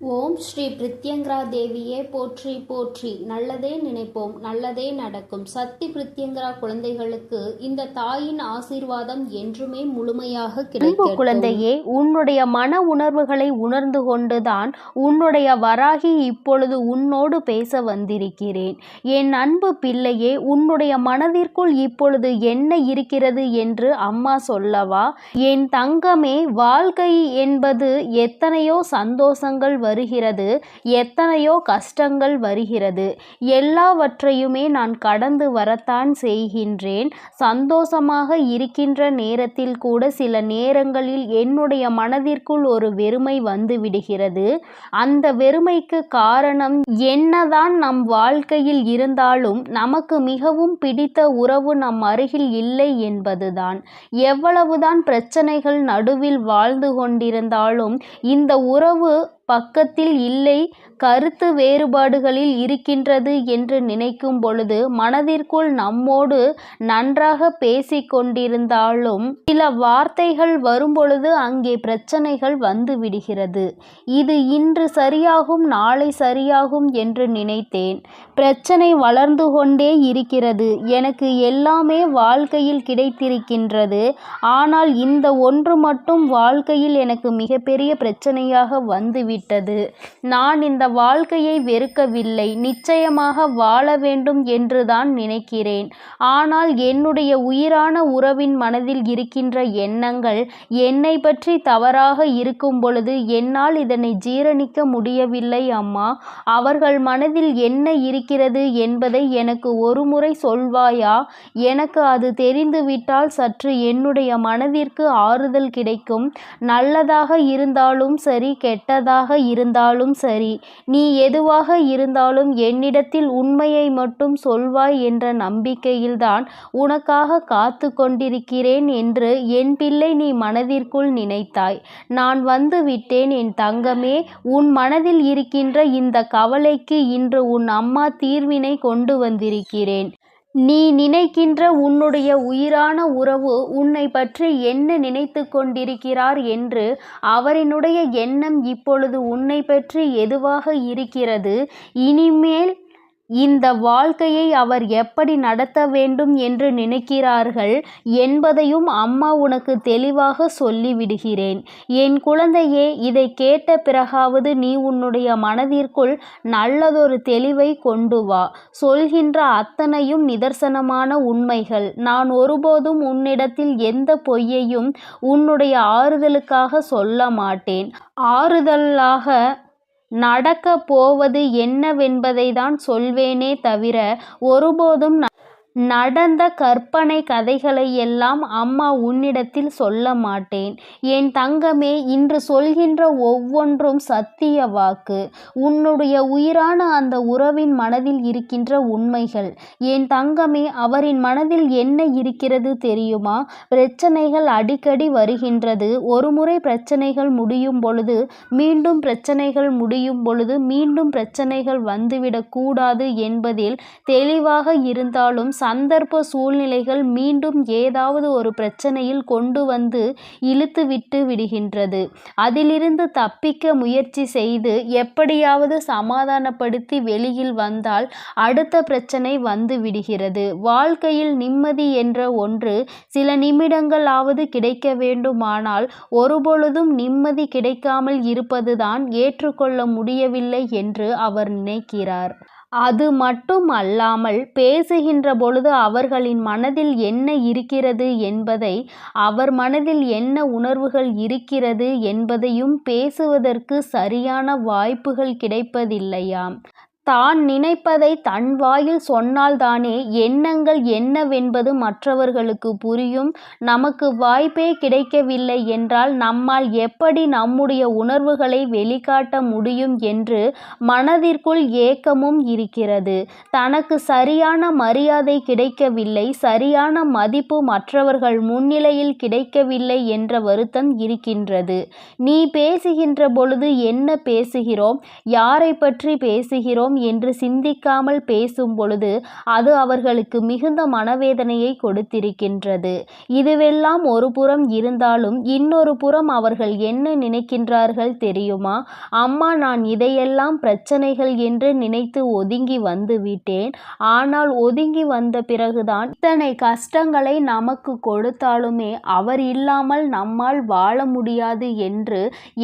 ஓம் ஸ்ரீ பிரித்யங்கரா தேவியே போற்றி போற்றி. நல்லதே நினைப்போம், நல்லதே நடக்கும். சக்தி பிரித்யங்கரா குழந்தைகளுக்கு இந்த தாயின் ஆசீர்வாதம் என்றுமே முழுமையாக கிடைக்கும். குழந்தையே, உன்னுடைய மன உணர்வுகளை உணர்ந்து கொண்டுதான் உன்னுடைய வராகி இப்பொழுது உன்னோடு பேச வந்திருக்கிறேன். என் அன்பு பிள்ளையே, உன்னுடைய மனதிற்குள் இப்பொழுது என்ன இருக்கிறது என்று அம்மா சொல்லவா? என் தங்கமே, வாழ்க்கை என்பது எத்தனையோ சந்தோஷங்கள் வருகிறது, எத்தனையோ கஷ்டங்கள் வருகிறது. எல்லாவற்றையுமே நான் கடந்து வரத்தான் செய்கின்றேன். சந்தோஷமாக இருக்கின்ற நேரத்தில் கூட சில நேரங்களில் என்னுடைய மனதிற்குள் ஒரு வெறுமை வந்து விடுகிறது. அந்த வெறுமைக்கு காரணம் என்னதான் நம் வாழ்க்கையில் இருந்தாலும் நமக்கு மிகவும் பிடித்த உறவு நம் அருகில் இல்லை என்பதுதான். எவ்வளவுதான் பிரச்சனைகள் நடுவில் வாழ்ந்து கொண்டிருந்தாலும் இந்த உறவு பக்கத்தில் இல்லை, கருத்து வேறுபாடுகளில் இருக்கின்றது என்று நினைக்கும் பொழுது மனதிற்குள் நம்மோடு நன்றாக பேசிக்கொண்டிருந்தாலும் சில வார்த்தைகள் வரும்பொழுது அங்கே பிரச்சனைகள் வந்து விடுகிறது. இது இன்று சரியாகும், நாளை சரியாகும் என்று நினைத்தேன். பிரச்சனை வளர்ந்து கொண்டே இருக்கிறது. எனக்கு எல்லாமே வாழ்க்கையில் கிடைத்திருக்கின்றது. ஆனால் இந்த ஒன்று மட்டும் வாழ்க்கையில் எனக்கு மிகப்பெரிய பிரச்சனையாக வந்துவிட்டது. நான் இந்த வாழ்க்கையை வெறுக்கவில்லை, நிச்சயமாக வாழ வேண்டும் என்றுதான் நினைக்கிறேன். ஆனால் என்னுடைய உயிரான உறவின் மனதில் இருக்கின்ற எண்ணங்கள் என்னை பற்றி தவறாக இருக்கும் பொழுது என்னால் இதனை ஜீரணிக்க முடியவில்லை அம்மா. அவர்கள் மனதில் என்ன இருக்கிறது என்பதை எனக்கு ஒரு முறை சொல்வாயா? எனக்கு அது தெரிந்துவிட்டால் சற்று என்னுடைய மனதிற்கு ஆறுதல் கிடைக்கும். நல்லதாக இருந்தாலும் சரி, கெட்டதாக இருந்தாலும் சரி, நீ எதுவாக இருந்தாலும் என்னிடத்தில் உண்மையை மட்டும் சொல்வாய் என்ற நம்பிக்கையில்தான் உனக்காக காத்து கொண்டிருக்கிறேன் என்று என் பிள்ளை நீ மனதிற்குள் நினைத்தாய். நான் வந்து விட்டேன் என் தங்கமே. உன் மனதில் இருக்கின்ற இந்த கவலைக்கு இன்று உன் அம்மா தீர்வினை கொண்டு வந்திருக்கிறேன். நீ நினைக்கின்ற உன்னுடைய உயிரான உறவு உன்னை பற்றி என்ன நினைத்து கொண்டிருக்கிறார் என்று அவரினுடைய எண்ணம் இப்பொழுது உன்னை பற்றி எதுவாக இருக்கிறது, இனிமேல் இந்த வாழ்க்கையை அவர் எப்படி நடத்த வேண்டும் என்று நினைக்கிறார்கள் என்பதையும் அம்மா உனக்கு தெளிவாக சொல்லிவிடுகிறேன். என் குழந்தையே, இதை கேட்ட பிறகாவது நீ உன்னுடைய மனதிற்குள் நல்லதொரு தெளிவை கொண்டு வா. சொல்கின்ற அத்தனையும் நிதர்சனமான உண்மைகள். நான் ஒருபோதும் உன்னிடத்தில் எந்த பொய்யையும் உன்னுடைய ஆறுதலுக்காக சொல்ல மாட்டேன். ஆறுதலாக நடக்க போவது என்னவென்பதை தான் சொல்வேனே தவிர ஒருபோதும் நடந்த கற்பனை கதைகளை எல்லாம் அம்மா உன்னிடத்தில் சொல்ல மாட்டேன். என் தங்கமே, இன்று சொல்கின்ற ஒவ்வொன்றும் சத்திய வாக்கு. உன்னுடைய உயிரான அந்த உறவின் மனதில் இருக்கின்ற உண்மைகள். என் தங்கமே, அவரின் மனதில் என்ன இருக்கிறது தெரியுமா? பிரச்சனைகள் அடிக்கடி வருகின்றது. ஒருமுறை பிரச்சனைகள் முடியும் பொழுது மீண்டும் பிரச்சனைகள் முடியும் பொழுது மீண்டும் பிரச்சனைகள் வந்துவிடக் கூடாது என்பதில் தெளிவாக இருந்தாலும் சந்தர்ப்ப சூழ்நிலைகள் மீண்டும் ஏதாவது ஒரு பிரச்சனையில் கொண்டு வந்து இழுத்து விட்டு விடுகின்றது. அதிலிருந்து தப்பிக்க முயற்சி செய்து எப்படியாவது சமாதானப்படுத்தி வெளியில் வந்தால் அடுத்த பிரச்சனை வந்து விடுகிறது. வாழ்க்கையில் நிம்மதி என்ற ஒன்று சில நிமிடங்களாவது கிடைக்க வேண்டுமானால் ஒருபொழுதும் நிம்மதி கிடைக்காமல் இருப்பதுதான் ஏற்றுக்கொள்ள முடியவில்லை என்று அவர் நினைக்கிறார். அது மட்டும் அல்லாமல் பேசுகின்ற பொழுது அவர்களின் மனதில் என்ன இருக்கிறது என்பதை, அவர் மனதில் என்ன உணர்வுகள் இருக்கிறது என்பதையும் பேசுவதற்கு சரியான வாய்ப்புகள் கிடைப்பதில்லையாம். தான் நினைப்பதை தன் வாயில் சொன்னால்தானே எண்ணங்கள் என்னவென்பது மற்றவர்களுக்கு புரியும். நமக்கு வாய்ப்பே கிடைக்கவில்லை என்றால் நம்மால் எப்படி நம்முடைய உணர்வுகளை வெளிக்காட்ட முடியும் என்று மனதிற்குள் ஏக்கமும் இருக்கிறது. தனக்கு சரியான மரியாதை கிடைக்கவில்லை, சரியான மதிப்பு மற்றவர்கள் முன்னிலையில் கிடைக்கவில்லை என்ற வருத்தம் இருக்கின்றது. நீ பேசுகின்ற பொழுது என்ன பேசுகிறோம், யாரை பற்றி பேசுகிறோம் செய்கிறோம் என்று சிந்திக்காமல் பேசும் பொழுது அது அவர்களுக்கு மிகுந்த மனவேதனையை கொடுத்திருக்கின்றது. இதுவெல்லாம் ஒரு புறம் இருந்தாலும் இன்னொரு புறம் அவர்கள் என்ன நினைக்கின்றார்கள் தெரியுமா? அம்மா, நான் இதையெல்லாம் பிரச்சனைகள் என்று நினைத்து ஒதுங்கி வந்து விட்டேன். ஆனால் ஒதுங்கி வந்த பிறகுதான் இத்தனை கஷ்டங்களை நமக்கு கொடுத்தாலுமே அவர் இல்லாமல் நம்மால் வாழ முடியாது என்று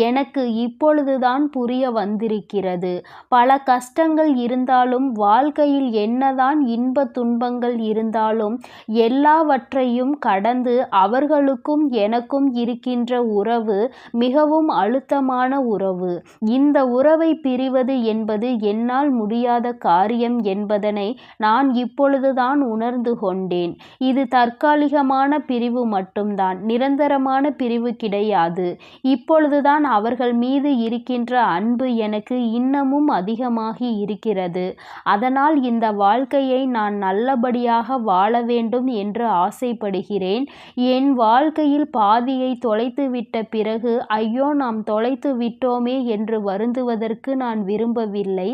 எனக்கு இப்பொழுதுதான் புரிய வந்திருக்கிறது. பல கஷ்டங்கள் இருந்தாலும், வாழ்க்கையில் என்னதான் இன்ப துன்பங்கள் இருந்தாலும் எல்லாவற்றையும் கடந்து அவர்களுக்கும் எனக்கும் இருக்கின்ற உறவு மிகவும் அழுத்தமான உறவு. இந்த உறவை பிரிவது என்பது என்னால் முடியாத காரியம் என்பதனை நான் இப்பொழுதுதான் உணர்ந்து கொண்டேன். இது தற்காலிகமான பிரிவு மட்டும்தான், நிரந்தரமான பிரிவு கிடையாது. இப்பொழுதுதான் அவர்கள் மீது இருக்கின்ற அன்பு எனக்கு இன்னமும் அதிகமாகி இருக்கிறது. அதனால் இந்த வாழ்க்கையை நான் நல்லபடியாக வாழ வேண்டும் என்று ஆசைப்படுகிறேன். என் வாழ்க்கையில் பாதியை தொலைத்துவிட்ட பிறகு ஐயோ, நாம் தொலைத்து விட்டோமே என்று வருந்துவதற்கு நான் விரும்பவில்லை.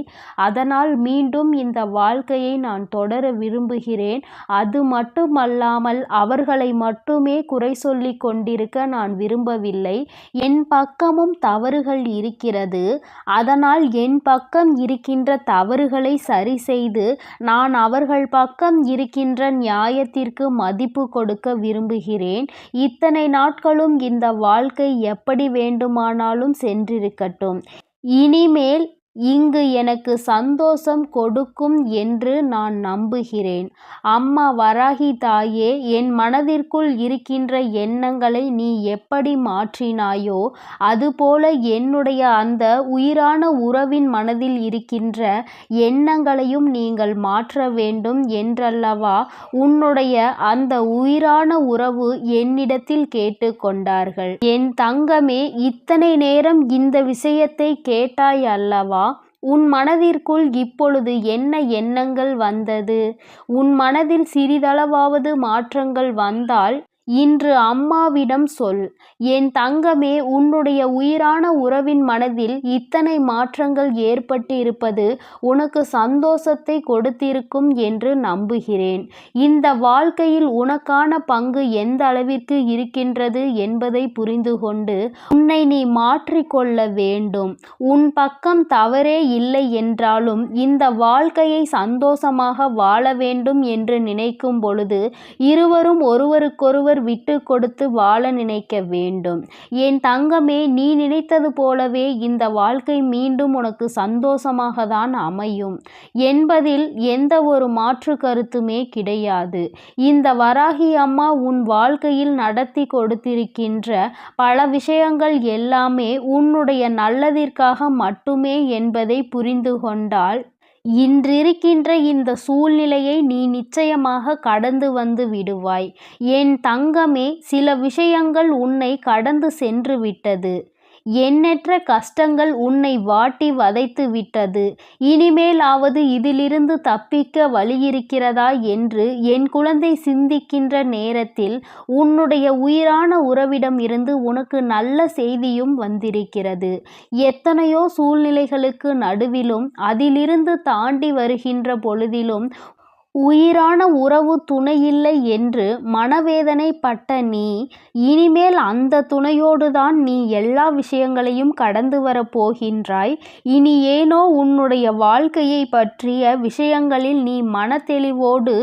அதனால் மீண்டும் இந்த வாழ்க்கையை நான் தொடர விரும்புகிறேன். அது மட்டுமல்லாமல் அவர்களை மட்டுமே குறை சொல்லிக் கொண்டிருக்க நான் விரும்பவில்லை. என் பக்கமும் தவறுகள் இருக்கிறது. அதனால் என் பக்கம் இருக்கின்ற தவறுகளை சரி செய்து நான் அவர்கள் பக்கம் இருக்கின்ற நியாயத்திற்கு மதிப்பு கொடுக்க விரும்புகிறேன். இத்தனை நாட்களும் இந்த வாழ்க்கை எப்படி வேண்டுமானாலும் சென்றிருக்கட்டும். இனிமேல் இங்கு எனக்கு சந்தோஷம் கொடுக்கும் என்று நான் நம்புகிறேன். அம்மா வராகி தாயே, என் மனதிற்குள் இருக்கின்ற எண்ணங்களை நீ எப்படி மாற்றினாயோ அதுபோல என்னுடைய அந்த உயிரான உறவின் மனதில் இருக்கின்ற எண்ணங்களையும் நீங்கள் மாற்ற வேண்டும் என்றல்லவா உன்னுடைய அந்த உயிரான உறவு என்னிடத்தில் கேட்டுக்கொண்டார்கள். என் தங்கமே, இத்தனை நேரம் இந்த விஷயத்தை கேட்டாய் அல்லவா? உன் மனதிற்குள் இப்பொழுது என்ன எண்ணங்கள் வந்தது? உன் மனதில் சிறிதளவாவது மாற்றங்கள் வந்தால் இன்று அம்மாவிடம் சொல். என் தங்கமே, உன்னுடைய உயிரான உறவின் மனதில் இத்தனை மாற்றங்கள் ஏற்பட்டு இருப்பது உனக்கு சந்தோஷத்தை கொடுத்திருக்கும் என்று நம்புகிறேன். இந்த வாழ்க்கையில் உனக்கான பங்கு எந்த அளவிற்கு இருக்கின்றது என்பதை புரிந்து கொண்டு உன்னை நீ மாற்றிக்கொள்ள வேண்டும். உன் பக்கம் தவறே இல்லை என்றாலும் இந்த வாழ்க்கையை சந்தோஷமாக வாழ வேண்டும் என்று நினைக்கும் பொழுது இருவரும் ஒருவருக்கொருவர் விட்டு கொடுத்து வாழ நினைக்க வேண்டும். என் தங்கமே, நீ நினைத்தது போலவே இந்த வாழ்க்கை மீண்டும் உனக்கு சந்தோஷமாக தான் அமையும் என்பதில் எந்த ஒரு மாற்று கருத்துமே கிடையாது. இந்த வராகி அம்மா உன் வாழ்க்கையில் நடத்தி கொடுத்திருக்கின்ற பல விஷயங்கள் எல்லாமே உன்னுடைய நல்லதிற்காக மட்டுமே என்பதை புரிந்து கொண்டால் இன்றிருக்கின்ற இந்த சூழ்நிலையை நீ நிச்சயமாக கடந்து வந்து விடுவாய். என் தங்கமே, சில விஷயங்கள் உன்னை கடந்து சென்று விட்டது. எண்ணற்ற கஷ்டங்கள் உன்னை வாட்டி வதைத்து விட்டது. இனிமேலாவது இதிலிருந்து தப்பிக்க வழியிருக்கிறதா என்று என் குழந்தை சிந்திக்கின்ற நேரத்தில் உன்னுடைய உயிரான உறவிடம் இருந்து உனக்கு நல்ல செய்தியும் வந்திருக்கிறது. எத்தனையோ சூழ்நிலைகளுக்கு நடுவிலும் அதிலிருந்து தாண்டி வருகின்ற பொழுதிலும் உயிரான உறவு துணையில்லை என்று மனவேதனைப்பட்ட நீ இனிமேல் அந்த துணையோடுதான் நீ எல்லா விஷயங்களையும் கடந்து வரப்போகின்றாய். இனி ஏனோ உன்னுடைய வாழ்க்கையை பற்றிய விஷயங்களில் நீ மனத்தெளிவோடு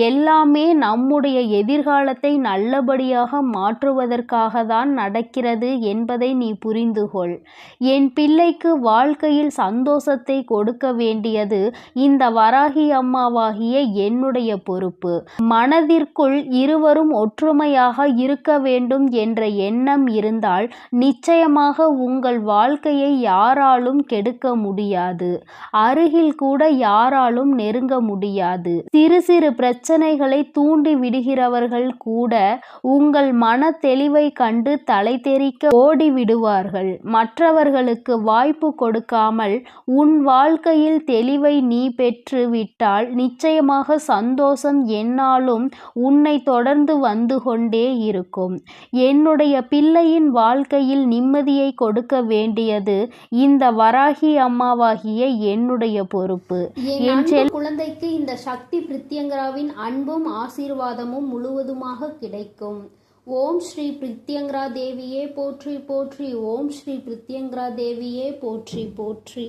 எல்லாமே நம்முடைய எதிர்காலத்தை நல்லபடியாக மாற்றுவதற்காக தான் நடக்கிறது என்பதை நீ புரிந்துகொள். என் பிள்ளைக்கு வாழ்க்கையில் சந்தோஷத்தை கொடுக்க வேண்டியது இந்த வராகி அம்மாவாகிய என்னுடைய பொறுப்பு. மனதிற்குள் இருவரும் ஒற்றுமையாக இருக்க வேண்டும் என்ற எண்ணம் இருந்தால் நிச்சயமாக உங்கள் வாழ்க்கையை யாராலும் கெடுக்க முடியாது. அருகில் கூட யாராலும் நெருங்க முடியாது. சிறு சிறு பிரச்சனைகளை தூண்டி விடுகிறவர்கள் கூட உங்கள் மன தெளிவை கண்டு தலை தெறிக்க ஓடி விடுவார்கள். மற்றவர்களுக்கு வாய்ப்பு கொடுக்காமல் உன் வாழ்க்கையில் தெளிவை நீ பெற்று விட்டால் நிச்சயமாக நிச்சயமாக சந்தோஷம் என்னாலும் உன்னை தொடர்ந்து வந்து கொண்டே இருக்கும். என்னுடைய பிள்ளையின் வாழ்க்கையில் நிம்மதியை கொடுக்க வேண்டியது இந்த வராகி அம்மாவாகிய என்னுடைய பொறுப்பு. என் குழந்தைக்கு இந்த சக்தி பிரித்யங்கராவின் அன்பும் ஆசீர்வாதமும் முழுவதுமாக கிடைக்கும். ஓம் ஸ்ரீ பிரித்யங்கரா தேவியே போற்றி போற்றி. ஓம் ஸ்ரீ பிரித்யங்கரா தேவியே போற்றி போற்றி.